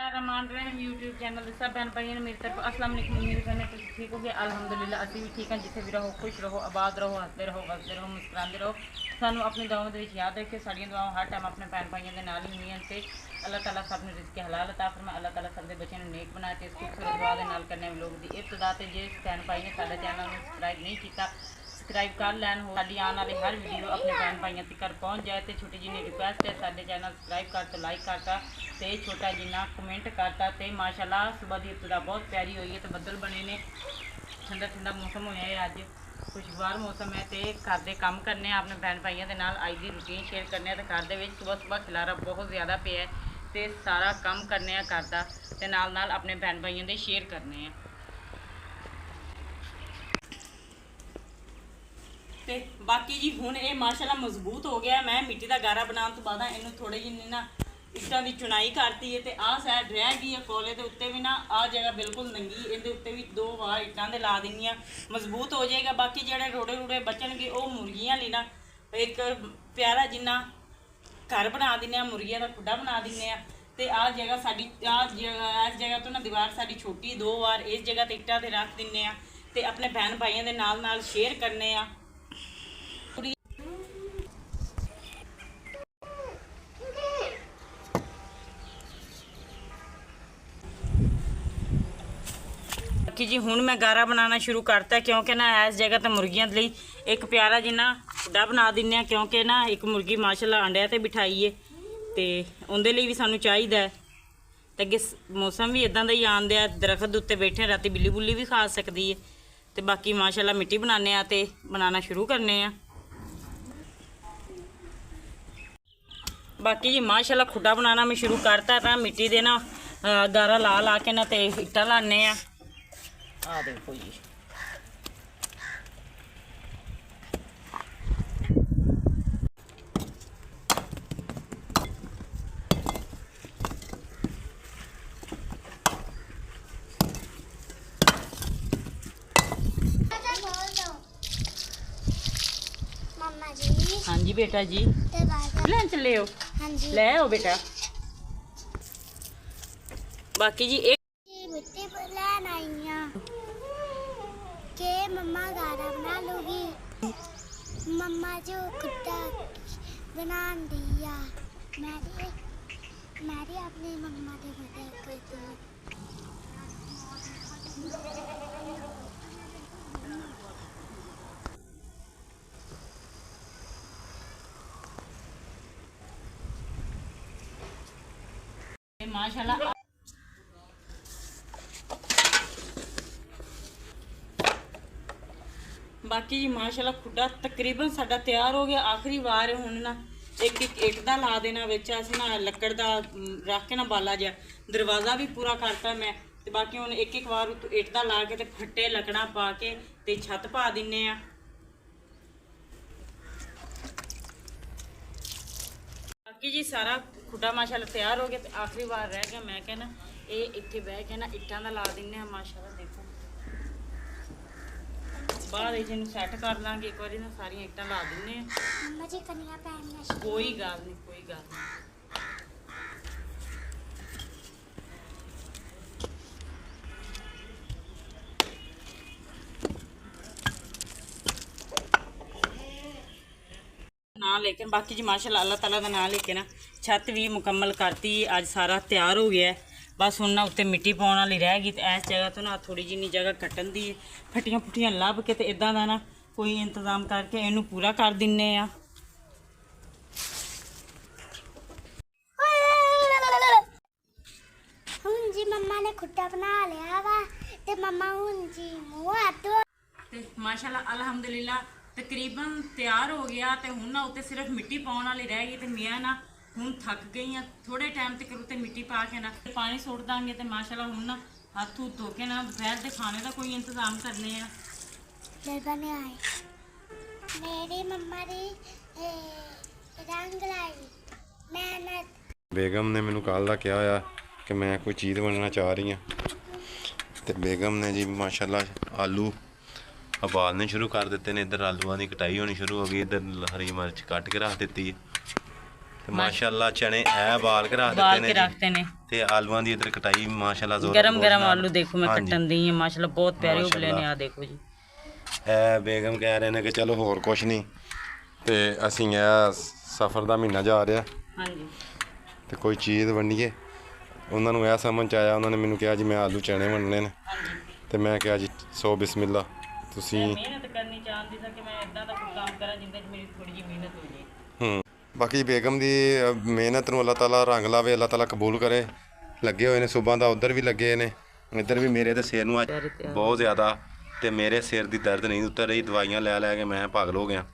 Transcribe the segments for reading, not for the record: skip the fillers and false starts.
बिस्मिल्लाहिर्रहमानिर्रहीम YouTube channel ਦੇ सब बहन भाइयों ने मेरी तरफ अस्सलाम वालेकुम। उम्मीद करने तो ठीक हो गया। अल्हम्दुलिल्लाह ਅਸੀਂ भी ठीक हैं। जिथे भी रहो खुश रहो, आबाद रहो, हंसते रहो, वसते रहो, मुस्कुराते रहो। ਸਾਨੂੰ अपनी दुआओं ਦੇ ਵਿੱਚ याद रखे। ਸਾਡੀਆਂ ਦੁਆਵਾਂ ਹਰ ਟਾਈਮ ਆਪਣੇ ਭੈਣ ਭਾਈਆਂ ਦੇ ਨਾਲ ਹੀ ਹੁੰਦੀਆਂ ਤੇ अल्लाह ताला सब ने रिज़्क़ हलाल अता फरमाए। अल्लाह ताला सब ਦੇ ਬੱਚਿਆਂ ਨੂੰ ਨੇਕ ਬਣਾਏ ਤੇ ਇਸ ਖੂਬਸੂਰਤ ਦੁਆ ਦੇ ਨਾਲ ਕਰਨੇ ਵਲੋਗ ਦੀ ਇਬਤਦਾ ਤੇ ਜੇ ਭੈਣ ਭਾਈ ਨੇ ਸਾਡਾ ਚੈਨਲ ਨੂੰ ਸਬਸਕ੍ਰਾइब नहीं ਕੀਤਾ सब्सक्राइब कर लैन हो साड़ी आने वाली हर वीडियो अपने भैन भाइयों तक पहुँच जाए। तो छोटी जी रिक्वेस्ट है साढ़े चैनल सब्सक्राइब कर तो लाइक करता तो छोटा जिन्ना कमेंट करता तो माशाल्लाह सुबह की इब्तदा बहुत प्यारी हुई है। तो बदल बने ने ठंडा ठंडा मौसम होया है, अज खुशगवार मौसम है। तो घर के काम करने अपने भैन भाइयों के नाल अज की रूटीन शेयर करने। तो घर के सुबह सुबह खिलारा बहुत ज़्यादा पे है तो सारा काम करने घर का तो नाल अपने भैन भाइयों के शेयर करने हैं। ਤੇ ਬਾਕੀ ਜੀ ਹੁਣ ਇਹ ਮਾਸ਼ਾਅੱਲਾ ਮਜ਼ਬੂਤ ਹੋ ਗਿਆ। ਮੈਂ ਮਿੱਟੀ ਦਾ ਗਾਰਾ ਬਣਾਉਣ ਤੋਂ ਬਾਅਦ ਇਹਨੂੰ ਥੋੜੇ ਜਿਹੀ ਨਾ ਇੱਟਾਂ ਦੀ ਚੁਣਾਈ ਕਰਤੀ ਹੈ ਤੇ ਆਹ ਸਾਈਡ ਰਹਿ ਗਈ ਹੈ ਕੋਲੇ ਦੇ ਉੱਤੇ ਵੀ ਨਾ ਆਹ ਜਗ੍ਹਾ ਬਿਲਕੁਲ ਨੰਗੀ, ਇਹਦੇ ਉੱਤੇ ਵੀ 2 ਵਾਰ ਇੱਟਾਂ ਦੇ ਲਾ ਦਿੰਦੀਆਂ, ਮਜ਼ਬੂਤ ਹੋ ਜਾਏਗਾ। ਬਾਕੀ ਜਿਹੜੇ ਰੋੜੇ ਰੋੜੇ ਬਚਣਗੇ ਉਹ ਮੁਰਗੀਆਂ ਲਈ ਨਾ ਇੱਕ ਪਿਆਰਾ ਜਿੰਨਾ ਘਰ ਬਣਾ ਦਿੰਦੇ ਆ, ਮੁਰਗੀਆਂ ਦਾ ਖੁੱਡਾ ਬਣਾ ਦਿੰਦੇ ਆ। ਤੇ ਆਹ ਜਗ੍ਹਾ ਸਾਡੀ ਇਸ ਜਗ੍ਹਾ ਤੋਂ ਨਾ ਦੀਵਾਰ ਸਾਡੀ ਛੋਟੀ 2 ਵਾਰ ਇਸ ਜਗ੍ਹਾ ਤੇ ਇੱਟਾਂ ਤੇ ਰੱਖ ਦਿੰਦੇ ਆ ਤੇ ਆਪਣੇ ਭੈਣ ਭਾਈਆਂ ਦੇ ਨਾਲ ਸ਼ੇਅਰ ਕਰਨੇ ਆ। कि जी हुण मैं गारा बनाना शुरू करता क्योंकि ना इस जगह तो मुर्गियों लिए एक प्यारा जिन्ना खुड्डा बना दिन्ने क्योंकि ना एक मुर्गी माशाल्लाह अंडिया ते बिठाई है तो उनके लिए भी सानू चाहिए है। तो अगे मौसम भी इदां दा ही आंदा है, दरख्त उत्ते बैठे राती बिल्ली बुल्ली भी खा सकती है। तो बाकी माशाल्लाह मिट्टी बनाने ते बनाना शुरू करने। बाकी जी माशाल्लाह खुड्डा बनाना मैं शुरू करता था मिट्टी दे ना गारा ला ला के ना ते इट्टां लाने आ देखो जी। मम्मा जी। हाँ जी बेटा जी लेन चले हो। हाँ जी ले आओ बेटा। बाकी जी एक मिट्टी लेन आई के मम्मा गारा बना लोगी। मम्मा जो खुट्टा बना दिया मेरी अपनी मम्मा के खुट्टे करती हूँ। माशाल्लाह बाकी जी माशाल्लाह खुड्डा तकरीबन साडा तैयार हो गया। आखिरी वार हुण ना एक एक इट दा ला देना विच अस ना लकड़ दा रख के ना बाला जा दरवाज़ा भी पूरा करता मैं। ते बाकी हुण एक एक वार इट दा ला के ते फट्टे लकड़ा पा के ते छत पा दिन्ने आ। बाकी जी सारा खुड्डा माशाल्लाह तैयार हो गया। तो आखिरी बार रह गया मैं कहना ये इत्थे बह के ना इट्टां दा ला दिन्ने आ। माशाल्लाह देखो बाद इन्हू सैट कर लांगे एक बार ना सारिया इट्टां ला दिन्ने मम्मा जी कनिया पहनना कोई गल नहीं कोई गल नहीं ना लेकिन बाकी जी माशाल्लाह अल्लाह ताला दा नाम लेके ना छत भी मुकम्मल करती। अज सारा तैयार हो गया है। बस हुण ना उत्ते मिट्टी पाउण वाली रह गई। तो इस जगह तो ना थोड़ी जिन्नी जगह कट्टन दी फट्टियां फुट्टियां लभ के तो इदां दा ना कोई इंतजाम करके इनू पूरा कर दिन्ने आ। हुण जी मम्मा ने खुट्टा बना लिया वा ते मम्मा हुण जी मुंह हटो ते माशाल्लाह अल्हम्दुलिल्लाह तकरीबन तैयार हो गया। तो हुण ना उत्ते सिर्फ मिट्टी पाउण वाली रह गई। तो मैं ना हुण थक गई हाँ थोड़े टाइम तक उत्ते मिट्टी पा के ना पानी सुट देंगे। तो माशाल्लाह हुण ना हथ हुथ धो के ना दोपहर के खाने का कोई इंतजाम करने बने आए मेरी मम्मा दी रंग लाई मेहनत। बेगम ने मैनू कल का कहा होया कि मैं कोई चीज़ बनना चाह रही हाँ। तो बेगम ने जी माशाल्लाह आलू उबालने शुरू कर दिते ने। इधर आलूआं की कटाई होनी शुरू हो गई, इधर हरी मिर्च कट के रख दी है। माशाल्लाह चने ऐ बाल के रख देते ने। ਤੇ ਆਲੂਆਂ ਦੀ ਇਧਰ ਕਟਾਈ ਮਾਸ਼ਾਅੱਲਾ ਜ਼ੋਰ ਗਰਮ ਗਰਮ ਆਲੂ ਦੇਖੋ ਮੈਂ ਕੱਟਣ ਦੀ ਹਾਂ ਮਾਸ਼ਾਅੱਲਾ ਬਹੁਤ ਪਿਆਰੇ ਉਬਲੇ ਨੇ। ਆ ਦੇਖੋ ਜੀ ਇਹ ਬੇਗਮ ਕਹਿ ਰਹੇ ਨੇ ਕਿ ਚਲੋ ਹੋਰ ਕੁਛ ਨਹੀਂ ਤੇ ਅਸੀਂ ਇਹ ਸਫ਼ਰ ਦਾ ਮਹੀਨਾ ਜਾ ਰਿਹਾ ਹਾਂਜੀ ਤੇ ਕੋਈ ਚੀਜ਼ ਵੰਡੀਏ। ਉਹਨਾਂ ਨੂੰ ਇਹ ਸਮਝ 'ਚ ਆਇਆ, ਉਹਨਾਂ ਨੇ ਮੈਨੂੰ ਕਿਹਾ ਜੀ ਮੈਂ ਆਲੂ ਚਣੇ ਵੰਡਣੇ ਨੇ ਤੇ ਮੈਂ ਕਿਹਾ ਜੀ ਸੋ ਬਿਸਮਿਲ੍ਲਾ ਤੁਸੀਂ ਮਿਹਨਤ ਕਰਨੀ ਚਾਹੁੰਦੀ ਸੀ ਕਿ ਮੈਂ ਇਦਾਂ ਦਾ ਕੋਈ ਕੰਮ ਕਰਾਂ ਜਿੰਦੇ 'ਚ ਮੇਰੀ ਥੋੜੀ ਜਿਹੀ ਮਿਹਨਤ ਹੋ ਜੇ। ਬਾਕੀ ਬੇਗਮ ਦੀ ਮਿਹਨਤ ਨੂੰ ਅੱਲਾਹ ਤਾਲਾ ਰੰਗ ਲਾਵੇ, ਅੱਲਾਹ ਤਾਲਾ ਕਬੂਲ ਕਰੇ। ਲੱਗੇ ਹੋਏ ਨੇ ਸੁਬਾਹ ਦਾ, ਉੱਧਰ ਵੀ ਲੱਗੇ ਨੇ, ਇੱਧਰ ਵੀ। ਮੇਰੇ ਤੇ ਸਿਰ ਨੂੰ ਅੱਜ ਬਹੁਤ ਜ਼ਿਆਦਾ ਤੇ ਮੇਰੇ ਸਿਰ ਦੀ ਦਰਦ ਨਹੀਂ ਉਤਰ ਰਹੀ, ਦਵਾਈਆਂ ਲੈ ਲੈ ਕੇ ਮੈਂ ਪਾਗਲ ਹੋ ਗਿਆ।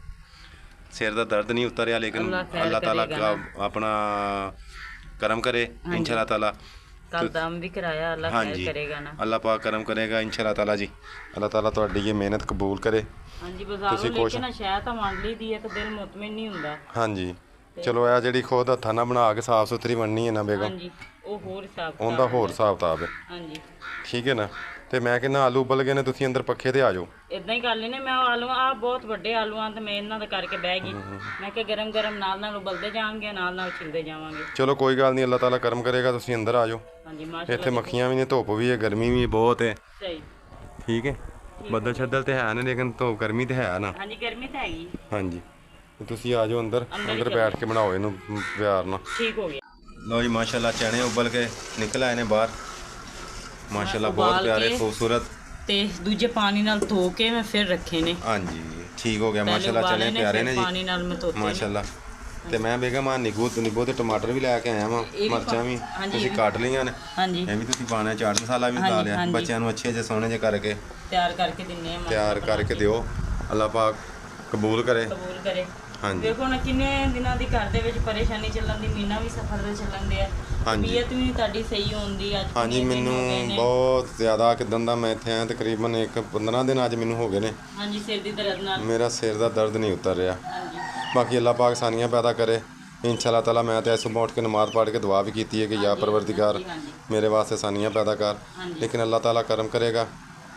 ਸਿਰ ਦਾ ਦਰਦ ਨਹੀਂ ਉਤਰਿਆ ਲੇਕਿਨ ਅੱਲਾਹ ਤਾਲਾ ਆਪਣਾ ਕਰਮ ਕਰੇ इंशाअल्लाह ताला। ਕੱਲ ਦਮ ਵੀ ਕਰਾਇਆ, ਅੱਲਾਹ ਖੈਰ ਕਰੇਗਾ ਨਾ, ਅੱਲਾਹ ਪਾਕ ਕਰਮ ਕਰੇਗਾ इंशाअल्लाह ताला जी। ਅੱਲਾਹ ਤਾਲਾ ਤੁਹਾਡੀ ਇਹ ਮਿਹਨਤ ਕਬੂਲ ਕਰੇ। ਹਾਂਜੀ ਬਾਜ਼ਾਰੋਂ ਲੈ ਕੇ ਨਾ ਸ਼ਾਇਦ ਤਾਂ ਮੰਨ ਲਈ ਦੀ ਹੈ ਕਿ ਦਿਲ ਮੁਤਮਿਨ ਨਹੀਂ ਹੁੰਦਾ। ਹਾਂਜੀ ਚਲੋ ਇਹ ਜਿਹੜੀ ਖੁਦ ਹੱਥਾਂ ਨਾਲ ਬਣਾ ਕੇ ਸਾਫ ਸੁਥਰੀ ਬਣਨੀ ਹੈ ਨਾ ਬੇਗਮ, ਹਾਂਜੀ ਉਹ ਹੋਰ ਹਿਸਾਬ ਉਹਦਾ ਹੋਰ ਹਿਸਾਬ ਕਿਤਾਬ ਹੈ। ਹਾਂਜੀ ਠੀਕ ਹੈ ਨਾ। ਤੇ ਮੈਂ ਕਹਿੰਦਾ ਆਲੂ ਉਬਲ ਗਏ ਨੇ, ਤੁਸੀਂ ਅੰਦਰ ਪੱਖੇ ਤੇ ਆ ਜਾਓ। ਇਦਾਂ ਹੀ ਕਰ ਲੈਨੇ। ਮੈਂ ਆਲੂ ਆ ਬਹੁਤ ਵੱਡੇ ਆਲੂ ਆ ਤੇ ਮੈਂ ਇਹਨਾਂ ਦਾ ਕਰਕੇ ਬਹਿ ਗਈ। ਮੈਂ ਕਿ ਗਰਮ ਗਰਮ ਨਾਲ ਨਾਲ ਉਬਲਦੇ ਜਾਣਗੇ, ਨਾਲ ਨਾਲ ਛਿਲਦੇ ਜਾਵਾਂਗੇ। ਚਲੋ ਕੋਈ ਗੱਲ ਨਹੀਂ, ਅੱਲਾਹ ਤਾਲਾ ਕਰਮ ਕਰੇਗਾ, ਤੁਸੀਂ ਅੰਦਰ ਆ ਜਾਓ। ਹਾਂਜੀ ਮਾਸ਼ਾਅੱਲਾ। ਇੱਥੇ ਮੱਖੀਆਂ ਵੀ ਨੇ, ਧੁੱਪ ਵੀ ਹੈ, ਗਰਮੀ ਵੀ ਬਹੁਤ ਹੈ। ਸਹੀ ਠੀਕ ਹੈ, ਬੱਦਲ ਛੱਦਲ ਤੇ ਹੈ ਨੇ ਲੇਕਿਨ ਧੁੱਪ ਗਰਮੀ ਤੇ ਹੈ ਨਾ। ਹਾਂਜੀ ਗਰਮੀ ਤਾਂ ਹੈਗੀ। ਹਾਂਜੀ ਤੇ ਤੁਸੀਂ ਆ ਜਾਓ ਅੰਦਰ, ਅੰਦਰ ਬੈਠ ਕੇ ਬਣਾਓ ਇਹਨੂੰ ਪਿਆਰ ਨਾਲ। ਠੀਕ ਹੋ ਗਿਆ। ਲਓ ਜੀ ਮਾਸ਼ਾਅੱਲਾ ਚਣੇ ਉਬਲ ਕੇ ਨਿਕਲ ਆਏ ਨੇ ਬਾਹਰ ਮਾਸ਼ਾਅੱਲਾ, ਬਹੁਤ ਪਿਆਰੇ ਖੂਬਸੂਰਤ। ਤੇ ਦੂਜੇ ਪਾਣੀ ਨਾਲ ਧੋ ਕੇ ਮੈਂ ਫਿਰ ਰੱਖੇ ਨੇ। ਹਾਂਜੀ ਠੀਕ ਹੋ ਗਿਆ ਮਾਸ਼ਾਅੱਲਾ, ਚਣੇ ਪਿਆਰੇ ਨੇ ਜੀ ਪਾਣੀ ਨਾਲ ਮੈਂ ਧੋਤੇ ਮਾਸ਼ਾਅੱਲਾ। ਤੇ ਮੈਂ ਬੇਗਮ ਆ ਨਿੰਬੂ ਤੇ ਟਮਾਟਰ ਵੀ ਲੈ ਕੇ ਆਇਆ ਵਾਂ, ਮਿਰਚਾਂ ਵੀ ਤੁਸੀਂ ਕੱਟ ਲਈਆਂ ਨੇ। ਹਾਂਜੀ ਇਹ ਵੀ ਤੁਸੀਂ ਪਾਣਾ, ਚਾਟ ਮਸਾਲਾ ਵੀ ਪਾ ਲਿਆ। ਬੱਚਿਆਂ ਨੂੰ ਅੱਛੇ ਜਿਹੇ ਸੋਹਣੇ ਜਿਹੇ ਕਰਕੇ ਤਿਆਰ ਕਰਕੇ ਦਿੰਨੇ ਆ। ਤਿਆਰ ਕਰਕੇ ਦਿਓ, ਅੱਲਾਹ ਪਾਕ ਕਬੂਲ ਕਰੇ। ਕਬੂਲ ਕਰੇ। ਹਾਂਜੀ ਦੇਖੋ ਨਾ ਕਿੰਨੇ ਦਿਨਾਂ ਦੀ ਘਰ ਦੇ ਵਿੱਚ ਪਰੇਸ਼ਾਨੀ ਚੱਲਣ ਦੀ, ਮਹੀਨਾ ਵੀ ਸਫਰ ਦੇ ਚੱਲਣ ਦੇ ਆ। ਤਬੀਅਤ ਵੀ ਤੁਹਾਡੀ ਸਹੀ ਹੁੰਦੀ ਅੱਜ। ਹਾਂਜੀ ਮੈਨੂੰ ਬਹੁਤ ਜ਼ਿਆਦਾ ਕਿਦਾਂ ਦਾ ਮੈਂ ਇੱਥੇ ਆਇਆ, ਤਕਰੀਬਨ 15 ਦਿਨ ਅੱਜ ਮੈਨੂੰ ਹੋ ਗਏ ਨੇ। ਹਾਂਜੀ ਸਿਰ ਦੀ ਦਰਦ ਨਾਲ ਮੇਰਾ ਸਿਰ ਦਾ ਦਰਦ ਨਹੀਂ ਉਤਰ ਰਿਹਾ। ਹਾਂਜੀ ਬਾਕੀ ਅੱਲਾਹ ਪਾਕ ਆਸਾਨੀਆਂ ਪੈਦਾ ਕਰੇ इंशाअल्लाह ताला। मैं तो सुबह उठ के नमाज़ पढ़ के दुआ भी की है कि या परवरदिगार मेरे वास्ते आसानियाँ पैदा कर, लेकिन अल्लाह ताला करम करेगा।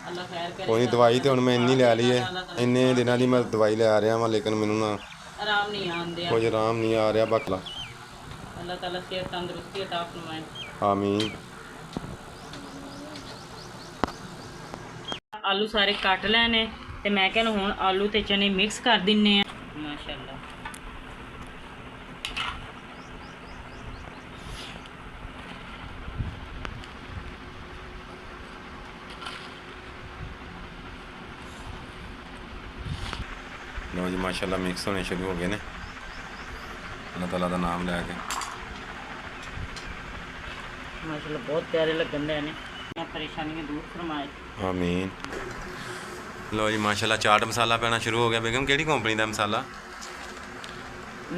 ਅੱਲਾਹ ਖੈਰ ਕਰੇ। कोई दवाई तो हुण मैं इन्नी लै ली है, इन्ने दिनों की मैं दवाई लै रहा वां लेकिन मैनू ना ਆਰਾਮ ਨਹੀਂ ਆਉਂਦੇ। कुछ आराम नहीं आ रहा। बाकी ਅੱਲਾਹ ਤਾਲਾ ਸਿਹਤ ਤੰਦਰੁਸਤੀ عطا फरमाए। आमीन। ਆਲੂ ਸਾਰੇ ਕੱਟ ਲੈਣੇ ਤੇ ਮੈਂ ਕਹਿੰਦਾ ਹੁਣ ਆਲੂ ਤੇ ਚਨੇ ਮਿਕਸ ਕਰ ਦਿੰਨੇ ਆ। ਮਾਸ਼ਾਅੱਲਾ लो जी माशाल्लाह मिक्स होने शुरू हो गए ने, अल्लाह ताला का नाम लैके। माशाल्लाह बहुत प्यारे लगन दे ने, परेशानियां दूर फरमाए। आमीन। लो जी माशाल्लाह चाट मसाला पैना शुरू हो गया। बेगम केड़ी कंपनी का मसाला?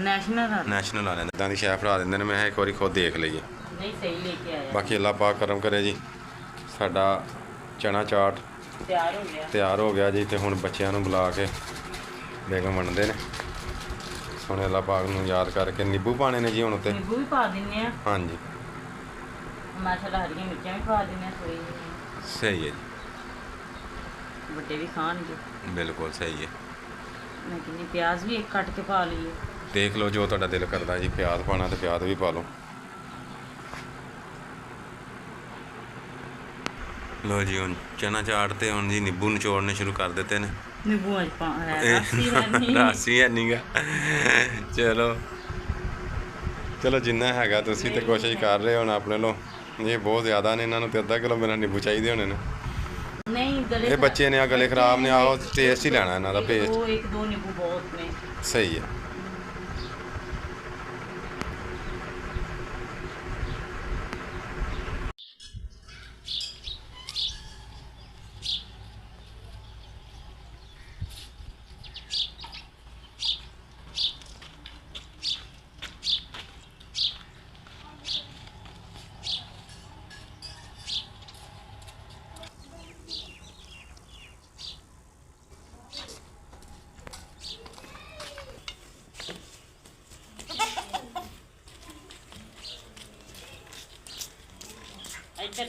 नैशनल वाले इदां दी शै फड़ा दिंदे ने। मैं एक बारी खुद देख लईए। नहीं सही लेके आया। बाकी अल्लाह पाक करम करे जी, साडा चना चाट तैयार हो गया जी। ते हुण बच्चियां नूं बुला के बेगम वंडदे ने। हुण अल्लाह पाक नूं याद करके नींबू पाने ने जी हुण उत्ते। नींबू भी पा दिन्ने आ। हाँ जी माशाल्लाह हरियां मिर्चां भी पा दिन्ने आ थोड़ी। सही है जी, बड़े भी खाणगे। बिल्कुल सही है। मैं किन्नी प्याज भी एक कट के पा लिए। देख लो जो तुहाडा दिल करदा जी, प्याज पाना तो प्याज भी पा लो। लो जी हुण चना चाट ते हुण जी नींबू निचोड़ने शुरू कर देते ने। नींबू अज पा है रासी है नहीं गा। चलो चलो जिन्ना हैगा तुसीं ते कोशिश कर रहे हो अपने लो। ये बहुत ज़्यादा ने, इन्होंने तो अद्धा किलो मेरा नींबू चाहिए होने ने। नहीं गले ये बच्चे ने गले खराब ने, आओ टेस्ट ही लेना इन्हों का पेस्ट। एक दो नींबू बहुत ने। सही है।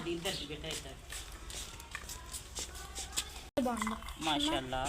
इधर दी बेटा इधर। माशाल्लाह